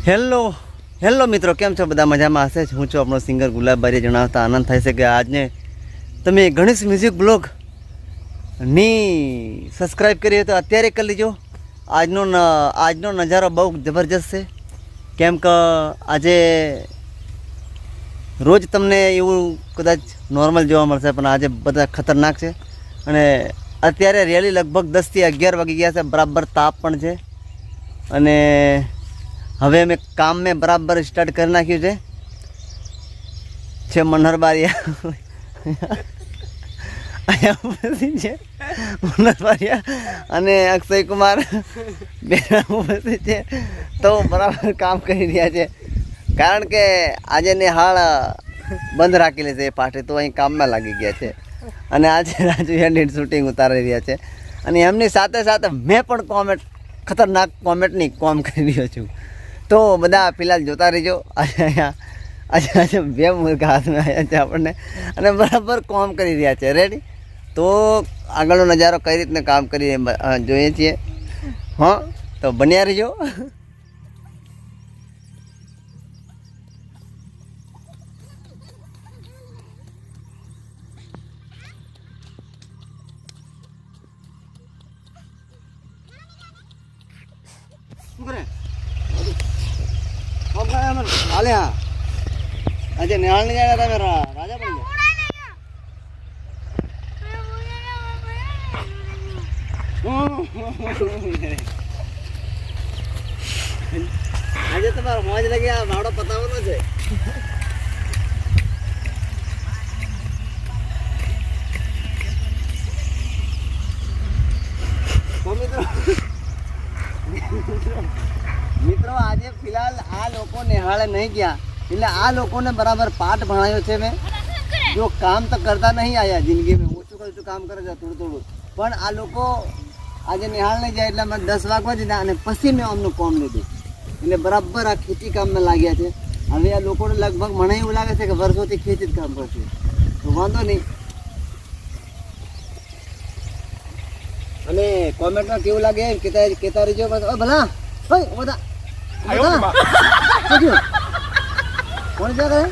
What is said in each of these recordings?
Hello hello મિત્રો, કેમ છો? બધા મજામાં હશે. હું છું આપણો સિંગર ગુલાબબારીએ. જણાવતા આનંદ થાય છે કે આજને તમે ગણેશ મ્યુઝિક બ્લોગ ની સબસ્ક્રાઈબ કરી તો અત્યારે કરી લીજો. આજનો નજારો બહુ જબરજસ્ત છે. કેમ કે આજે રોજ તમને એવું કદાચ નોર્મલ જોવા મળશે, પણ આજે બધા ખતરનાક છે. અને અત્યારે રેલી લગભગ 10 થી 11 વાગી ગયા છે. બરાબર તાપ પણ છે. અને હવે અમે કામ મેં બરાબર સ્ટાર્ટ કરી નાખ્યું છે મનહરબારિયા અહીંયા ઉપસ્થિત છે મનહરબારિયા અને અક્ષય કુમાર બેના ઉપસ્થિત છે. તો બરાબર કામ કરી રહ્યા છે, કારણ કે આજે નિહાળ બંધ રાખેલી છે એ પાર્ટી, તો અહીં કામમાં લાગી ગયા છે. અને આજે રાજુ એડિટ શૂટિંગ ઉતારી રહ્યા છે. અને એમની સાથે સાથે મેં પણ ખતરનાક કોમેન્ટની કોમ કરી રહ્યો છું. તો બધા ફિલહાલ જોતા રહીજો. આજે બે મુર્ગા હાથમાં આવ્યા છે આપણને, અને બરાબર કોમ કરી રહ્યા છે. રેડી? તો આગળનો નજારો કઈ રીતને કામ કરી જોઈએ છીએ. હા, તો બન્યા રહીજો. हाले हाँ अजय निहाल नहीं जाएगा था मेरा राजा बन गया। अजय तुम्हारा मौज लगे भाड़ो पता होना चाहिए। મિત્રો આજે ફિલહાલ આ લોકો નિહાળે નહીં ગયા, એટલે આ લોકોને બરાબર પાઠ ભણાયો છે મેં. જો કામ તો કરતા નહીં આયા જિંદગીમાં, ઓછું કામ કરે છે થોડું, પણ આ લોકો આજે નિહાળ નહીં જાય એટલે અમે 10 વાગવા દીધા અને પછી મેં અમનું કામ લીધું. એટલે બરાબર આ ખેતી કામમાં લાગ્યા છે. હવે આ લોકોને લગભગ મને એવું લાગે છે કે વર્ષોથી ખેતી જ કામ કરશે, તો વાંધો નહીં. અને કોમેન્ટમાં કેવું લાગે કેતા રહીજો. બસ ભલા બધા कौन जा रहे हैं?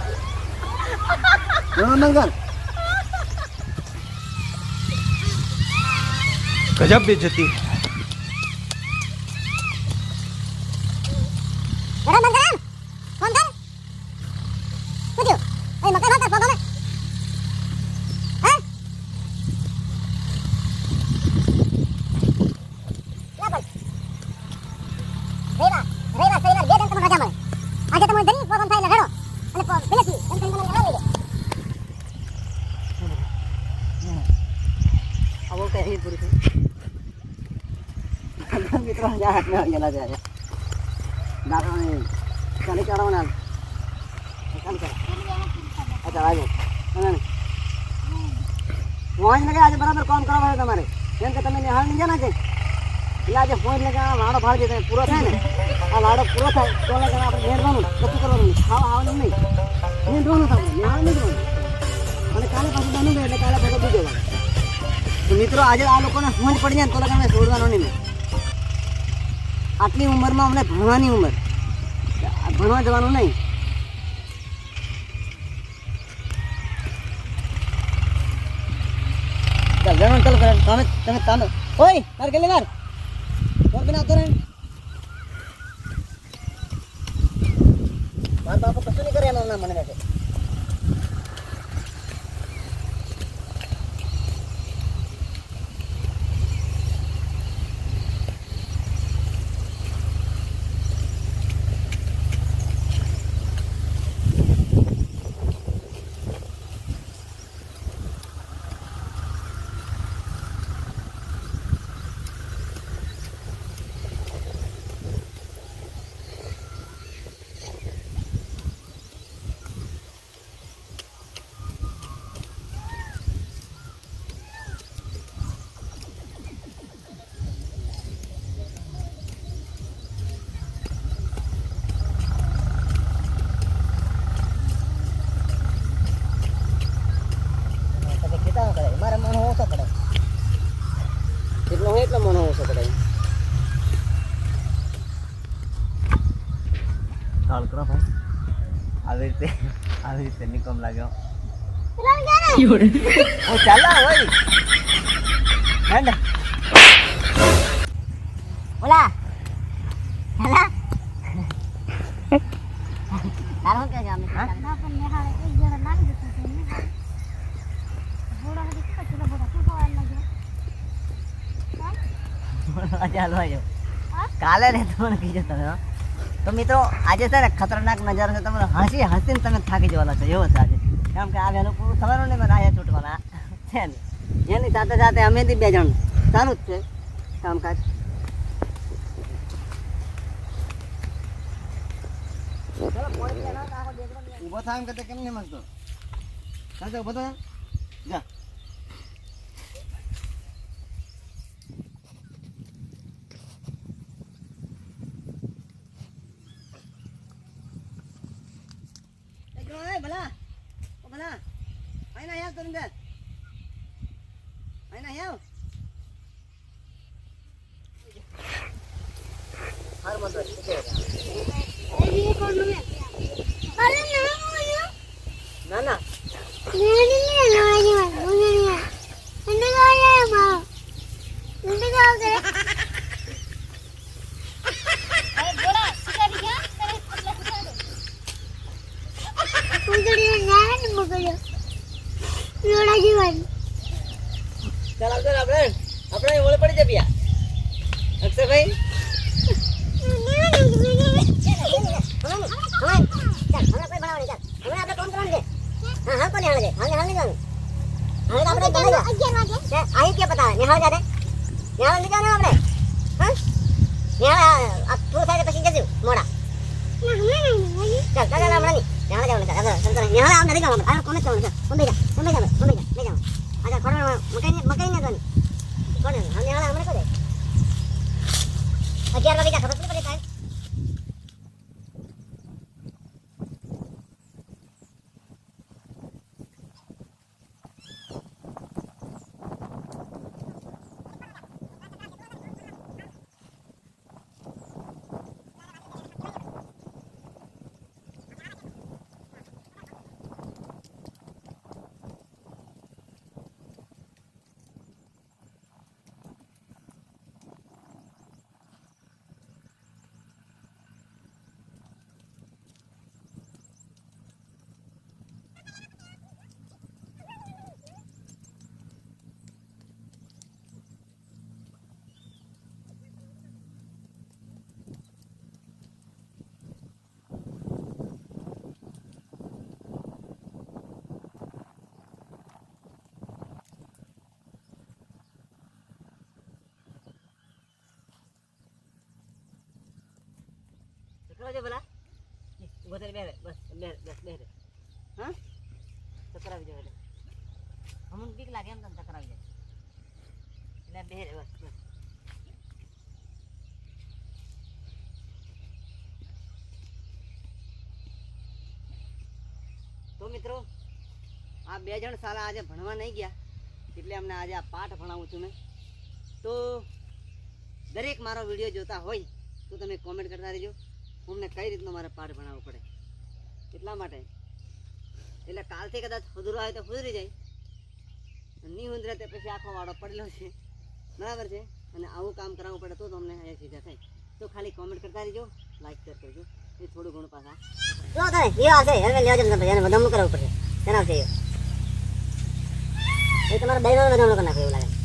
गजब बेइज्जती મિત્રો હાથમાં ગયેલા છે. ચાલી ચડાવવાના અચ્છા આજે મોજ લગે. આજે બરાબર કામ કરવા છે તમારે, કેમ કે તમે નિહાળ નહીં જાના છે. એટલે આજે ફોન લગે વાડો ભાળ જે પૂરો થાય ને, આ વાડો પૂરો થાય તો લગે આપણે મેળવાનું કશું કરવાનું, ખાવા આવવાનું નહીં, મેળવાનું થાય, નિહાળ નહીં કરવાનું. અને કાલે પાછું બનવું એટલે કાલે ફોટો બીજો વાર. તો મિત્રો આજે આ લોકોને સમજ પડી જાય તો લગે અમે છોડવાનો નહીં. આટલી ઉંમરમાં અમને ભણવાની ઉંમર, ભણવા જવાનું નહીં. તમે ઓય મારે ગેલે માર કોણ બનાવતો રહે મારા બાપુ કશું નહીં કરે એનો મને બેઠે. કાળ કરો ભાઈ આવી રીતે નિકમ લાગ્યો ઓ ચાલો હોય હેડ ઓલા હેલા તારો કે જામે હા પણ નેહાળે એક જણા નાખી દીધું છે ને બોડા હદી કેટલો બોડા શું ખાવા લાગ્યો ચાલો આવ્યો કાલે ને તમને કીધું તમે તો મિત્રો આજે છે ને ખતરનાક નજારો છે તમને હસીને તમે થાકી જવાના છો એવો છે આજે કેમ કે આ વહેલું પૂરું થવાનું ને મને આયા છૂટવાના છે ને એની સાથે સાથે અમે બી 2 જણ ચાલુ જ છે કામકાજ ઉભો થાય એમ કે કેમ નહીં મસ્તો ચાલતો ઉભો થાય જા ભલા આઈ ના યાર તને આઈ ના યાર હાર મત ના ના ચાલ આવજો આપણે ઓળે પડી જપ્યા અક્ષરભાઈ ભલા ઉભો થઈ બે બસ બે હા ચકરાવી જાય અમને બીક લાગે એમ તમને ચકરાવી જાય એટલે બે બસ તો મિત્રો આ 2 જણ સાલા આજે ભણવા નહીં ગયા એટલે અમને આજે આ પાઠ ભણાવું છું મેં તો દરેક મારો વિડીયો જોતા હોય તો તમે કોમેન્ટ કરતા રહેજો અમને કઈ રીતનો મારે પાઠ ભણાવવો પડે એટલા માટે એટલે કાલથી કદાચ સુધરો આવે તો સુધરી જાય નહીં સુધરે તે પછી આખો વાળો પડેલો છે બરાબર છે અને આવું કામ કરાવવું પડે તો તમને અહીંયા સીધા થાય તો ખાલી કોમેન્ટ કરતા રહેજો લાઈક શેર કરજો એ થોડું ઘણું પાછા જો થાય એ આવશે હવે લેવા જમ એને બધાનું કરવું પડશે તેના આવશે એ તમારા દૈવાનો બધાનું કરી નાખે એવું લાગે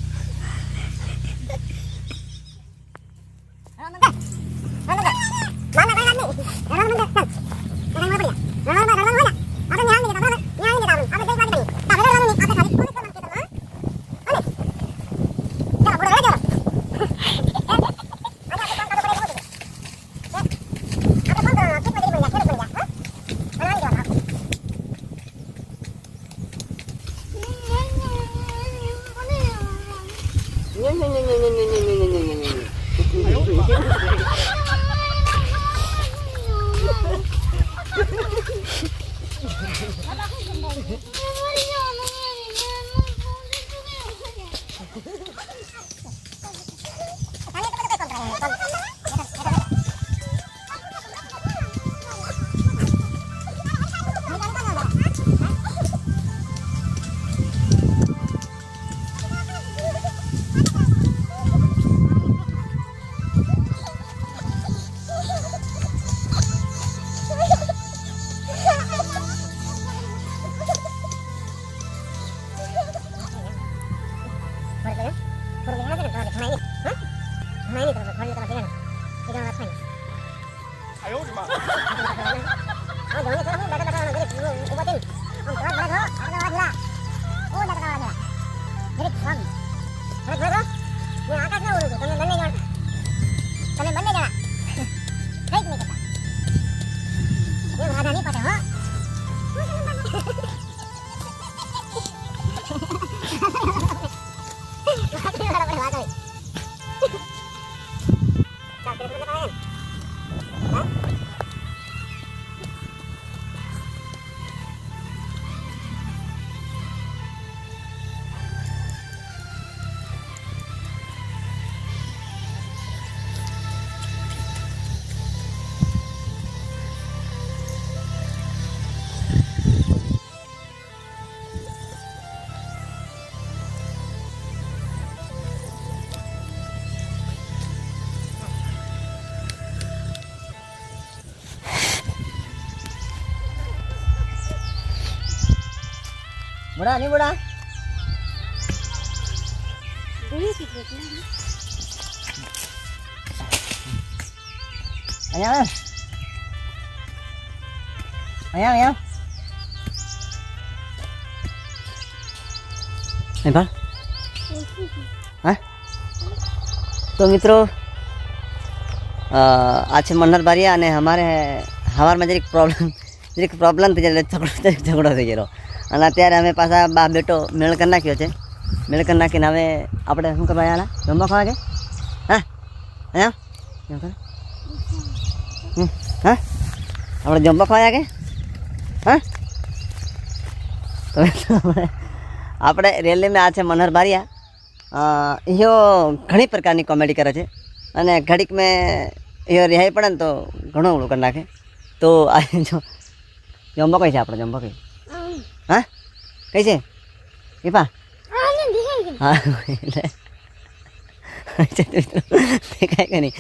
બડા નહીં બડા અહીંયા આવે અહીંયા નહીં ભા હા તો મિત્રો आज છે મન્નર બારિયા અને અમારે સવારમાં જરીક પ્રોબ્લેમ થઈ જાય ઝઘડો થઈ ગયેલો અને અત્યારે અમે પાછા બા બેટો મેળ કરી નાખ્યો છે મેળ કરી નાખીને હવે આપણે શું કરવા આલા જમવા ખાવા કે હા અહીંયા હા આપણે જમવા ખાવા કે હા તો આપણે રેલી में આ છે મન્નર બારિયા ઈયો ઘણી પ્રકારની કોમેડી કરે છે અને ઘડીક મેં એ રિહાઈ પડે ને તો ઘણું ઓળું કરી નાખે તો આ જો જમવા કઈ છે આપણે જમવા કઈ હા કઈ છે દીપા હા એટલે કાંઈ નહીં